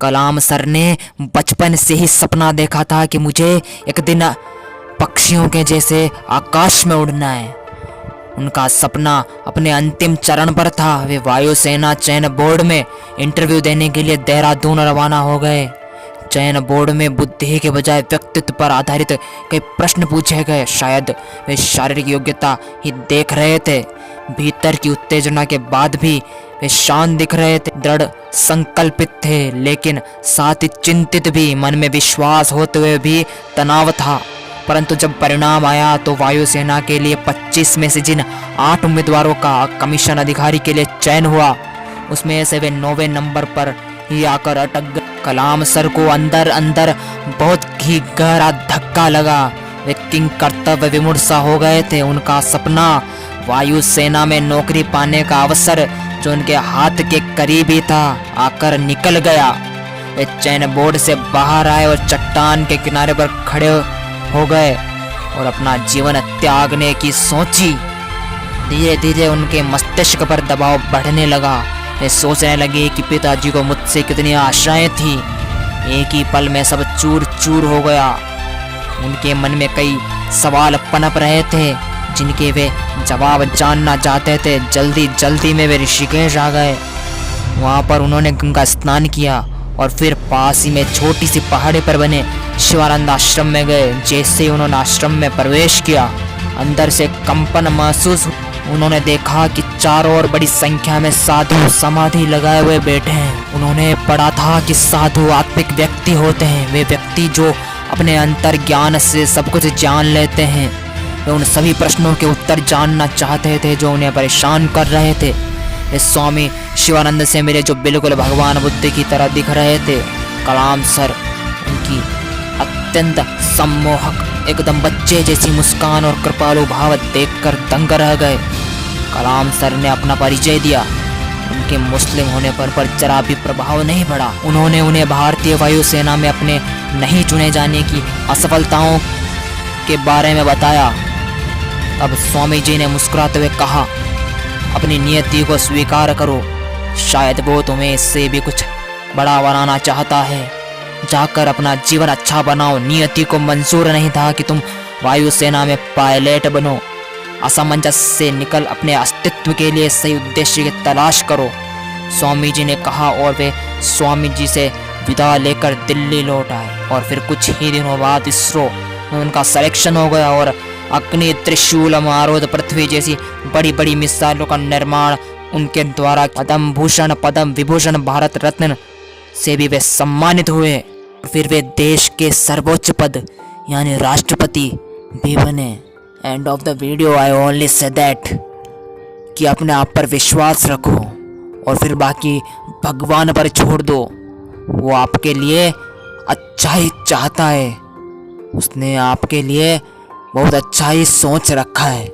कलाम sir ने बचपन से ही सपना देखा था कि मुझे एक दिन पक्षियों के जैसे आकाश में उड़ना है। उनका सपना अपने अंतिम चरण पर था। वे वायुसेना चयन बोर्ड में इंटरव्यू देने के लिए देहरादून रवाना हो गए। चयन बोर्ड में बुद्धि के बजाय व्यक्तित्व पर आधारित कई प्रश्न पूछे गए। शायद वे शारीरिक योग्यता ही देख रहे थे। भीतर की उत्तेजना के बाद भी वे शांत दिख रहे थे, दृढ़ संकल्पित थे, लेकिन साथ ही चिंतित भी। मन में विश्वास होते हुए भी तनाव था। परंतु जब परिणाम आया तो वायुसेना के लिए 25 में से जिन 8 उम्मीदवारों का कमीशन अधिकारी के लिए चयन हुआ, उसमें से वे 9वें नंबर पर ही आकर अटक गए। कलाम सर को अंदर अंदर बहुत ही गहरा धक्का लगा। वे किंग कर्तव्य विमूढ़ हो गए थे। उनका सपना वायुसेना में नौकरी पाने का अवसर, जो उनके हाथ के करीब ही था, आकर निकल गया। वे चयन बोर्ड से बाहर आए और चट्टान के किनारे पर खड़े हो गए और अपना जीवन त्यागने की सोची। धीरे धीरे उनके मस्तिष्क पर दबाव बढ़ने लगा। वे सोचने लगे कि पिताजी को मुझसे कितनी आशाएं थी। एक ही पल में सब चूर चूर हो गया। उनके मन में कई सवाल पनप रहे थे, जिनके वे जवाब जानना चाहते थे। जल्दी जल्दी में वे ऋषिकेश आ गए। वहाँ पर उन्होंने गंगा स्नान किया और फिर पास ही में छोटी सी पहाड़ी पर बने शिवानंद आश्रम में गए। जैसे ही उन्होंने आश्रम में प्रवेश किया, अंदर से कंपन महसूस। उन्होंने देखा कि चारों ओर बड़ी संख्या में साधु समाधि लगाए हुए बैठे हैं। उन्होंने पढ़ा था कि साधु आत्मिक व्यक्ति होते हैं, वे व्यक्ति जो अपने अंतर ज्ञान से सब कुछ जान लेते हैं। वे उन सभी प्रश्नों के उत्तर जानना चाहते थे जो उन्हें परेशान कर रहे थे। वे स्वामी शिवानंद से मिले, जो बिल्कुल भगवान बुद्ध की तरह दिख रहे थे। कलाम सर उनकी अत्यंत सम्मोहक, एकदम बच्चे जैसी मुस्कान और कृपालु भाव देखकर दंग रह गए। कलाम सर ने अपना परिचय दिया। उनके मुस्लिम होने पर जरा भी प्रभाव नहीं पड़ा। उन्होंने उन्हें भारतीय वायुसेना में अपने नहीं चुने जाने की असफलताओं के बारे में बताया। अब स्वामी जी ने मुस्कुराते हुए कहा, अपनी नियति को स्वीकार करो। शायद वो तुम्हें इससे भी कुछ बड़ा बनाना चाहता है। जाकर अपना जीवन अच्छा बनाओ। नियति को मंजूर नहीं था कि तुम वायुसेना में पायलट बनो। असमंजस से निकल अपने अस्तित्व के लिए सही उद्देश्य की तलाश करो, स्वामी जी ने कहा। और वे स्वामी जी से विदा लेकर दिल्ली लौट आए। और फिर कुछ ही दिनों बाद इसरो में उनका सिलेक्शन हो गया और अग्नि, त्रिशूल, मारुत, पृथ्वी जैसी बड़ी बड़ी मिसाइलों का निर्माण उनके द्वारा पद्म भूषण, पद्म विभूषण, भारत रत्न से भी वे सम्मानित हुए। फिर वे देश के सर्वोच्च पद यानी राष्ट्रपति भी बने। End of the video I only say that कि अपने आप पर विश्वास रखो और फिर बाकी भगवान पर छोड़ दो। वो आपके लिए अच्छा ही चाहता है। उसने आपके लिए बहुत अच्छा ही सोच रखा है।